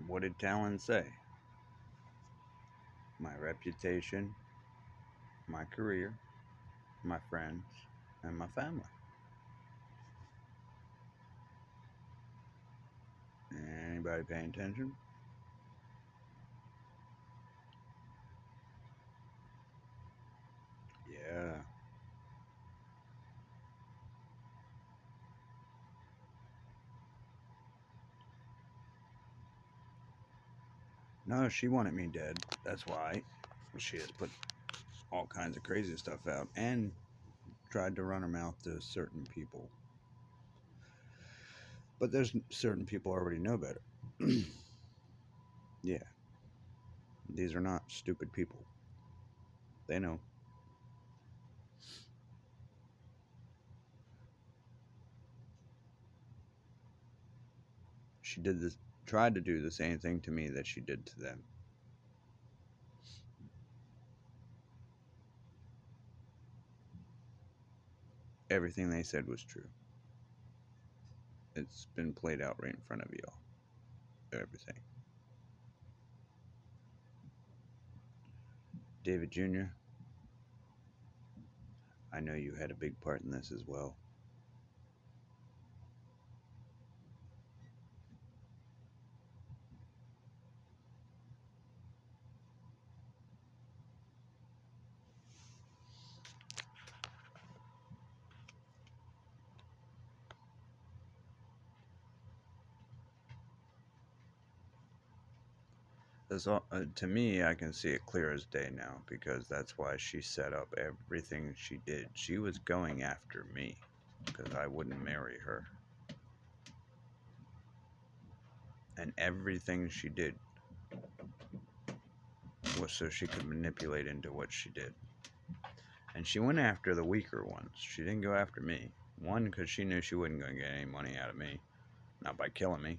What did Talon say? My reputation, my career, my friends, and my family. Anybody paying attention? Yeah. No, she wanted me dead. That's why she has put all kinds of crazy stuff out and tried to run her mouth to certain people. But there's certain people already know better. Yeah, these are not stupid people. They know. She did this, tried to do the same thing to me that she did to them. Everything they said was true. It's been played out right in front of y'all. Everything. David Jr., I know you had a big part in this as well. To me, I can see it clear as day now because that's why she set up everything she did. She was going after me because I wouldn't marry her. And everything she did was so she could manipulate into what she did. And she went after the weaker ones. She didn't go after me. One, because she knew she wasn't going to get any money out of me, not by killing me.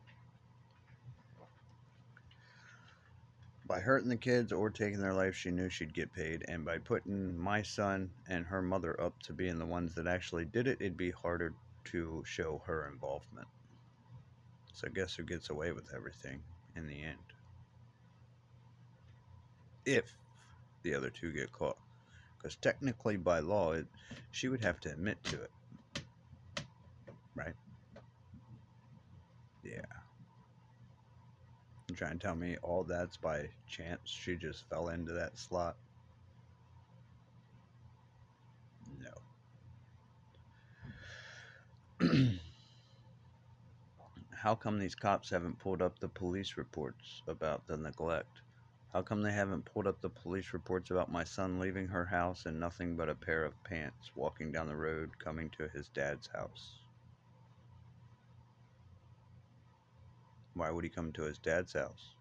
By hurting the kids or taking their life, she knew she'd get paid. And by putting my son and her mother up to being the ones that actually did it, it'd be harder to show her involvement. So guess who gets away with everything in the end? If the other two get caught. Because technically, by law, she would have to admit to it, right? Yeah. You trying to tell me all that's by chance? She just fell into that slot? No. How come these cops haven't pulled up the police reports about the neglect? How come they haven't pulled up the police reports about my son leaving her house in nothing but a pair of pants, walking down the road, coming to his dad's house? Why would he come to his dad's house?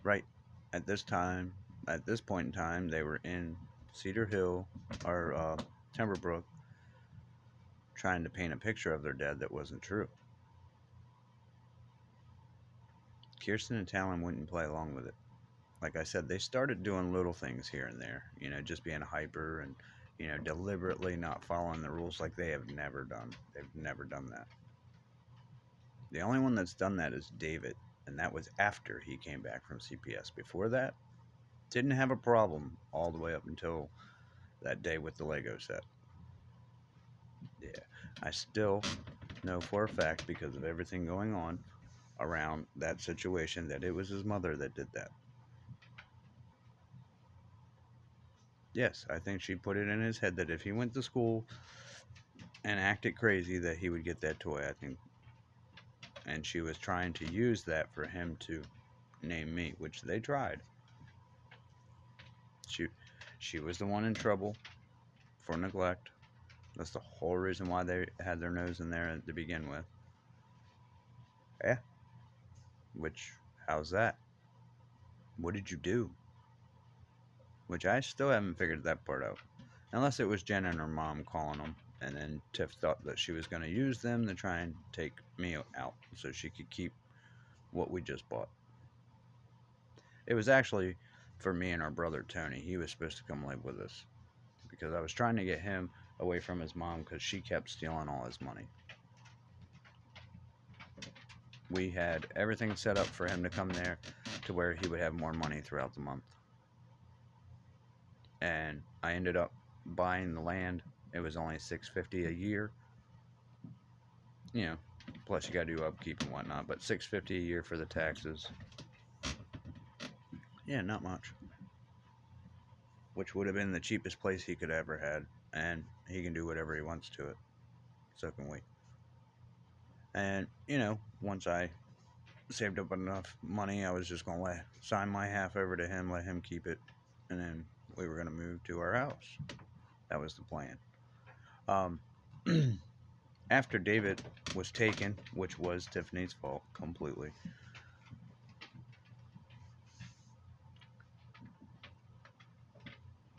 Right. At this time, at this point in time, they were in Cedar Hill or Timberbrook trying to paint a picture of their dad that wasn't true. Kirsten and Talon wouldn't play along with it. Like I said, they started doing little things here and there, just being hyper and, deliberately not following the rules like they have never done. They've never done that. The only one that's done that is David, and that was after he came back from CPS. Before that, didn't have a problem all the way up until that day with the Lego set. Yeah, I still know for a fact because of everything going on around that situation that it was his mother that did that. Yes, I think she put it in his head that if he went to school and acted crazy that he would get that toy, I think. And she was trying to use that for him to name me, which they tried. She she was the one in trouble for neglect. That's the whole reason why they had their nose in there to begin with. Yeah. Which, how's that? What did you do? Which I still haven't figured that part out. Unless it was Jen and her mom calling them, and then Tiff thought that she was going to use them to try and take me out so she could keep what we just bought. It was actually for me and our brother Tony. He was supposed to come live with us because I was trying to get him away from his mom because she kept stealing all his money. We had everything set up for him to come there to where he would have more money throughout the month. And I ended up buying the land. It was only $650 a year, you know. Plus you got to do upkeep and whatnot, but $650 a year for the taxes. Yeah, not much. Which would have been the cheapest place he could ever had, and he can do whatever he wants to it. So can we. And once I saved up enough money, I was just gonna sign my half over to him, let him keep it, and then we were gonna move to our house. That was the plan. Um, After David was taken, which was Tiffany's fault completely.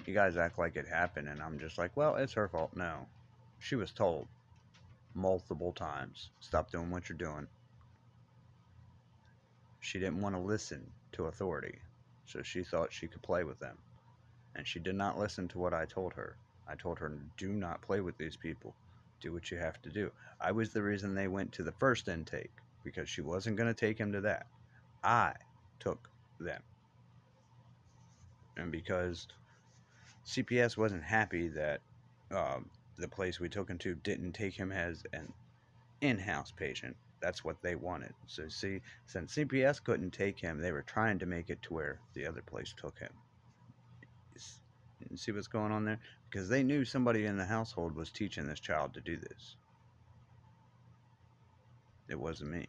You guys act like it happened, and I'm just like, well, it's her fault. No, she was told multiple times, stop doing what you're doing. She didn't want to listen to authority, so she thought she could play with them. And she did not listen to what I told her. I told her, do not play with these people. Do what you have to do. I was the reason they went to the first intake because she wasn't going to take him to that. I took them. And because CPS wasn't happy that the place we took him to didn't take him as an in-house patient. That's what they wanted. So see, since CPS couldn't take him, they were trying to make it to where the other place took him. You see what's going on there? Because they knew somebody in the household was teaching this child to do this. It wasn't me.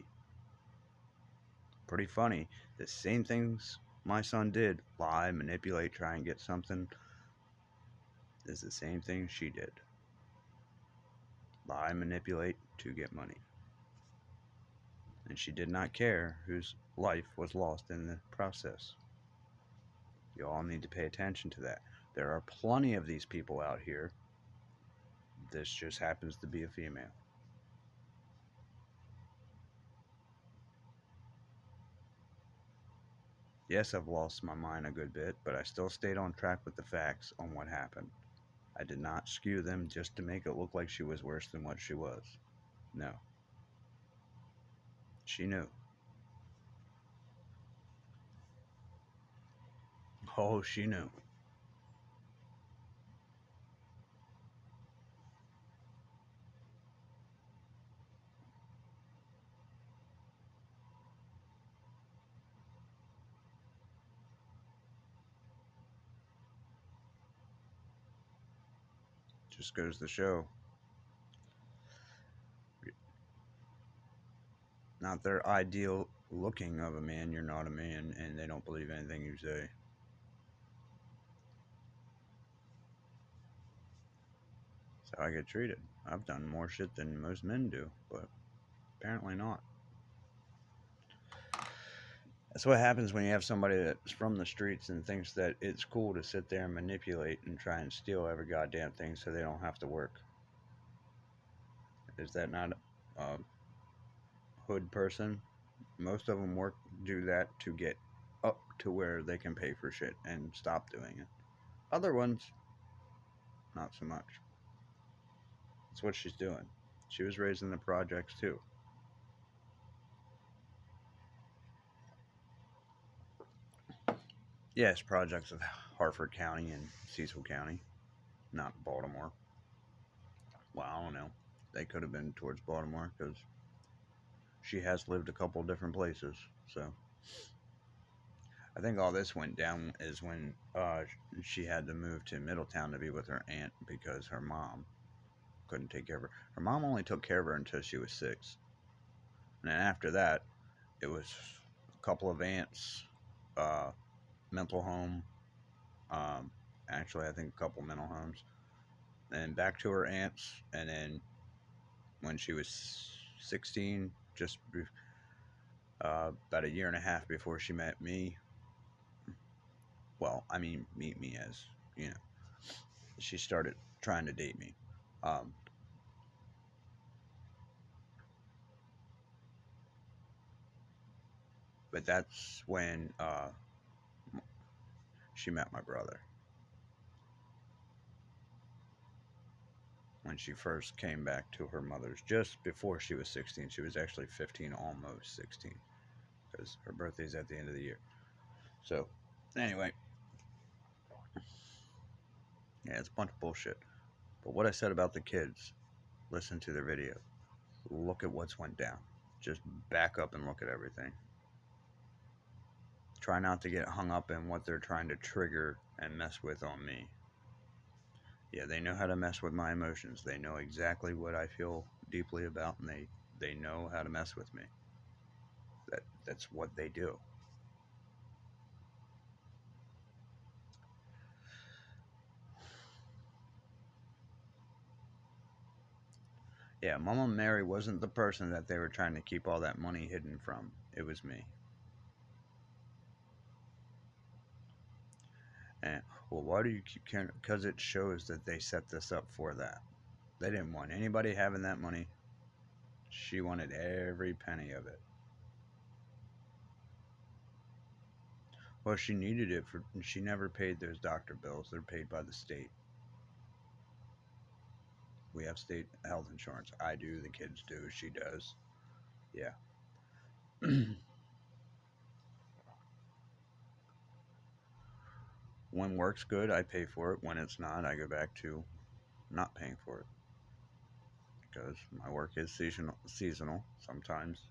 Pretty funny. The same things my son did, lie, manipulate, try and get something, is the same thing she did. Lie, manipulate to get money. And she did not care whose life was lost in the process. You all need to pay attention to that. There are plenty of these people out here. This just happens to be a female. Yes, I've lost my mind a good bit, but I still stayed on track with the facts on what happened. I did not skew them just to make it look like she was worse than what she was. No. She knew. Oh, she knew. Just goes to show. Not their ideal looking of a man, you're not a man, and they don't believe anything you say. That's how I get treated. I've done more shit than most men do, but apparently not. That's what happens when you have somebody that's from the streets and thinks that it's cool to sit there and manipulate and try and steal every goddamn thing so they don't have to work. Is that not a hood person? Most of them do that to get up to where they can pay for shit and stop doing it. Other ones, not so much. That's what she's doing. She was raised in the projects too. Yes, projects of Harford County and Cecil County, not Baltimore. Well, I don't know. They could have been towards Baltimore because she has lived a couple different places. So I think all this went down is when she had to move to Middletown to be with her aunt because her mom couldn't take care of her. Her mom only took care of her until she was 6. And then after that, it was a couple of aunts, uh, mental home, um, actually, I think a couple mental homes, and back to her aunts. And then when she was 16, just about a year and a half before she met me, well, I mean, meet me as, you know, she started trying to date me. Um, but that's when she met my brother. when she first came back to her mother's, just before she was 16. She was actually 15, almost 16, because her birthday's at the end of the year. So, anyway, yeah, it's a bunch of bullshit. But what I said about the kids, listen to their video. Look at what's went down. Just back up and look at everything. Try not to get hung up in what they're trying to trigger and mess with on me. Yeah, they know how to mess with my emotions. They know exactly what I feel deeply about, and they know how to mess with me. That's what they do. Yeah, Mama Mary wasn't the person that they were trying to keep all that money hidden from. It was me. And, well, why do you keep caring? Because it shows that they set this up for that. They didn't want anybody having that money. She wanted every penny of it. Well, she needed it for. She never paid those doctor bills. They're paid by the state. We have state health insurance. I do. The kids do. She does. Yeah. When work's good, I pay for it. When it's not, I go back to not paying for it, because my work is seasonal. Sometimes,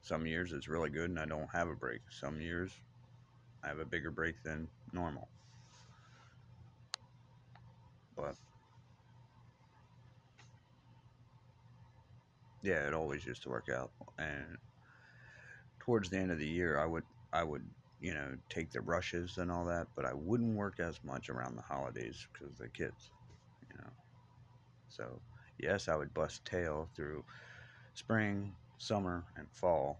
some years it's really good and I don't have a break. Some years I have a bigger break than normal. But yeah, it always used to work out. And towards the end of the year, I would take the rushes and all that, but I wouldn't work as much around the holidays because of the kids. You know, so yes, I would bust tail through spring, summer, and fall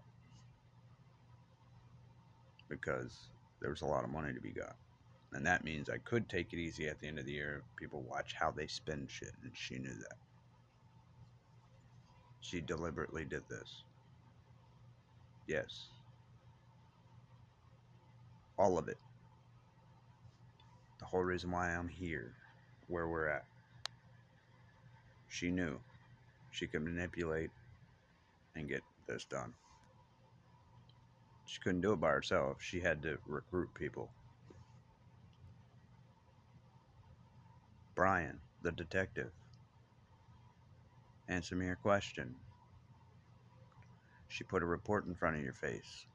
because there was a lot of money to be got. And that means I could take it easy at the end of the year. People watch how they spend shit, and she knew that. She deliberately did this. Yes, all of it. The whole reason why I'm here, where we're at. She knew she could manipulate and get this done. She couldn't do it by herself. She had to recruit people. Brian, the detective, answer me a question. She put a report in front of your face.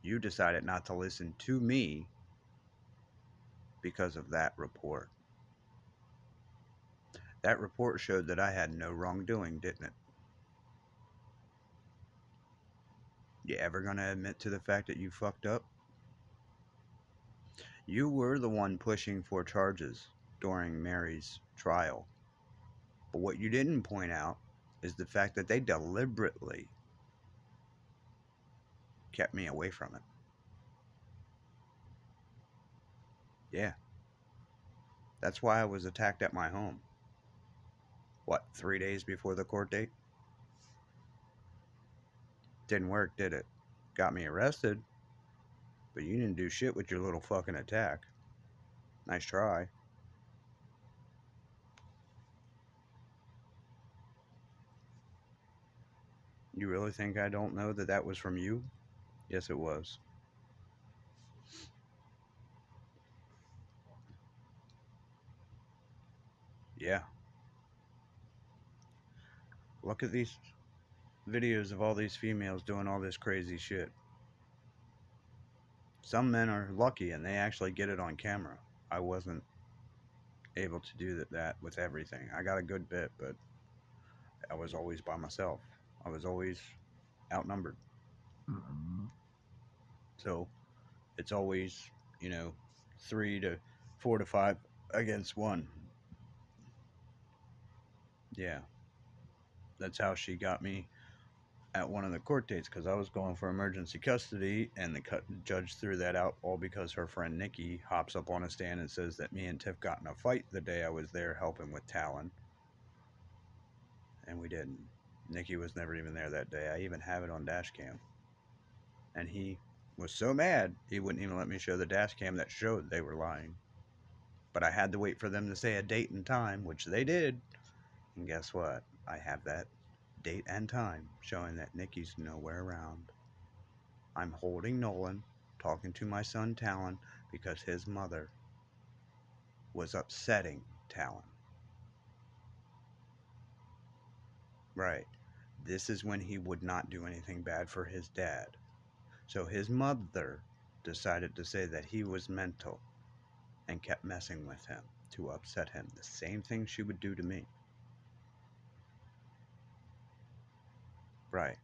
You decided not to listen to me because of that report. That report showed that I had no wrongdoing, didn't it? You ever gonna admit to the fact that you fucked up? You were the one pushing for charges during Mary's trial. But what you didn't point out is the fact that they deliberately kept me away from it. Yeah, that's why I was attacked at my home. What, 3 days before the court date? Didn't work, did it? Got me arrested, but you didn't do shit with your little fucking attack. Nice try. You really think I don't know that that was from you? Yes, it was. Yeah. Look at these videos of all these females doing all this crazy shit. Some men are lucky and they actually get it on camera. I wasn't able to do that with everything. I got a good bit, but I was always by myself. I was always outnumbered. So it's always, you know, 3 to 4 to 5 against one. Yeah, that's how she got me at one of the court dates, because I was going for emergency custody, and the judge threw that out all because her friend Nikki hops up on a stand and says that me and Tiff got in a fight the day I was there helping with Talon, and we didn't. Nikki was never even there that day. I even have it on dash cam, and he was so mad he wouldn't even let me show the dash cam that showed they were lying. But I had to wait for them to say a date and time, which they did. And guess what? I have that date and time showing that Nikki's nowhere around. I'm holding Nolan, talking to my son Talon, because his mother was upsetting Talon. Right. This is when he would not do anything bad for his dad. So his mother decided to say that he was mental and kept messing with him to upset him. The same thing she would do to me. Right.